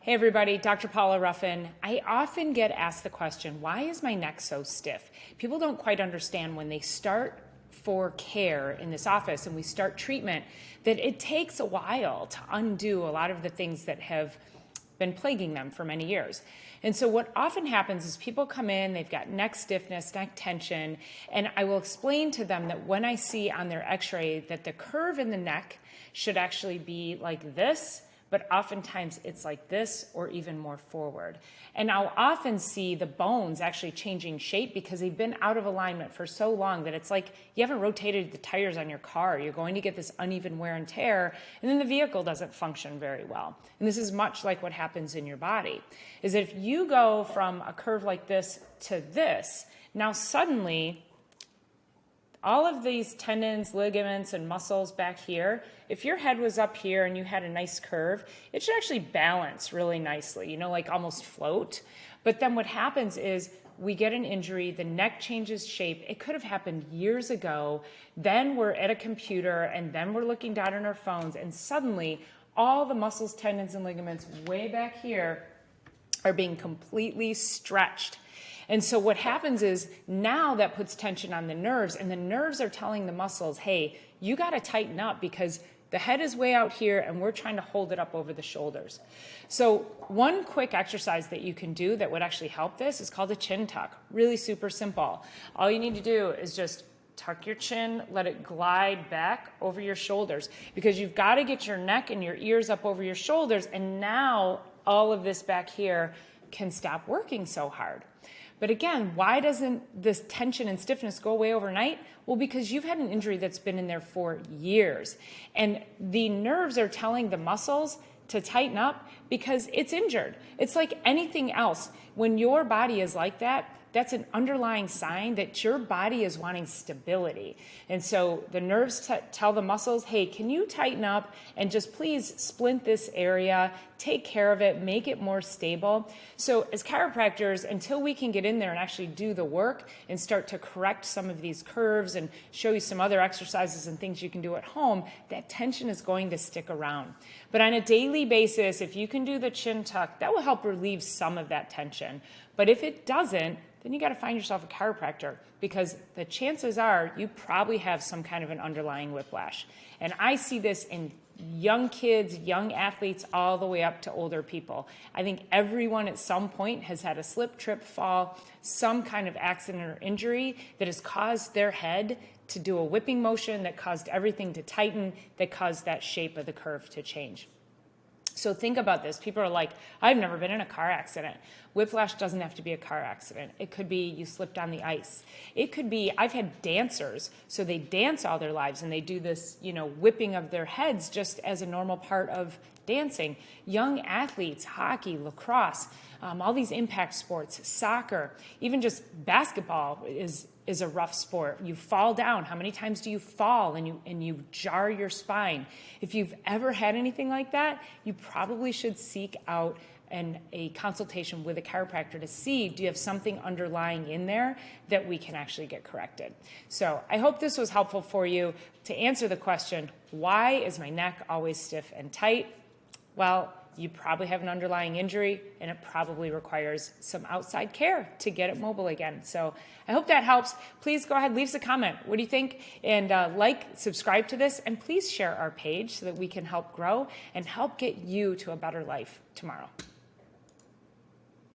Hey everybody, Dr. Paula Ruffin. I often get asked the question, why is my neck so stiff? People don't quite understand when they start for care in this office and we start treatment that it takes a while to undo a lot of the things that have been plaguing them for many years. And so what often happens is people come in, they've got neck stiffness, neck tension, and I will explain to them that when I see on their x-ray that the curve in the neck should actually be like this, but oftentimes it's like this or even more forward. And I'll often see the bones actually changing shape because they've been out of alignment for so long that it's like you haven't rotated the tires on your car. You're going to get this uneven wear and tear, and then the vehicle doesn't function very well. And this is much like what happens in your body, is that if you go from a curve like this to this, now suddenly all of these tendons, ligaments, and muscles back here, if your head was up here and you had a nice curve, it should actually balance really nicely, like almost float. But then what happens is we get an injury, the neck changes shape. It could have happened years ago. Then we're at a computer and then we're looking down on our phones and suddenly all the muscles, tendons, and ligaments way back here are being completely stretched. And so what happens is now that puts tension on the nerves, and the nerves are telling the muscles, hey, you got to tighten up because the head is way out here and we're trying to hold it up over the shoulders. So one quick exercise that you can do that would actually help this is called a chin tuck. Really super simple. All you need to do is just tuck your chin, let it glide back over your shoulders because you've got to get your neck and your ears up over your shoulders, and now all of this back here can stop working so hard. But again, why doesn't this tension and stiffness go away overnight? Well, because you've had an injury that's been in there for years. And the nerves are telling the muscles to tighten up because it's injured. It's like anything else. When your body is like that, that's an underlying sign that your body is wanting stability. And so the nerves tell the muscles, hey, can you tighten up and just please splint this area, take care of it, make it more stable. So as chiropractors, until we can get in there and actually do the work and start to correct some of these curves and show you some other exercises and things you can do at home, that tension is going to stick around. But on a daily basis, if you can do the chin tuck, that will help relieve some of that tension. But if it doesn't, then you got to find yourself a chiropractor because the chances are you probably have some kind of an underlying whiplash. And I see this in young kids, young athletes, all the way up to older people. I think everyone at some point has had a slip, trip, fall, some kind of accident or injury that has caused their head to do a whipping motion, that caused everything to tighten, that caused that shape of the curve to change. So think about this. People are like, I've never been in a car accident. Whiplash doesn't have to be a car accident. It could be you slipped on the ice. It could be, I've had dancers, so they dance all their lives and they do this, whipping of their heads just as a normal part of dancing. Young athletes, hockey, lacrosse, all these impact sports, soccer, even just basketball is a rough sport. You fall down. How many times do you fall and you jar your spine? If you've ever had anything like that, you probably should seek out a consultation with a chiropractor to see, do you have something underlying in there that we can actually get corrected? So I hope this was helpful for you to answer the question, why is my neck always stiff and tight? Well, you probably have an underlying injury and it probably requires some outside care to get it mobile again. So I hope that helps. Please go ahead, leave us a comment. What do you think? And subscribe to this, and please share our page so that we can help grow and help get you to a better life tomorrow.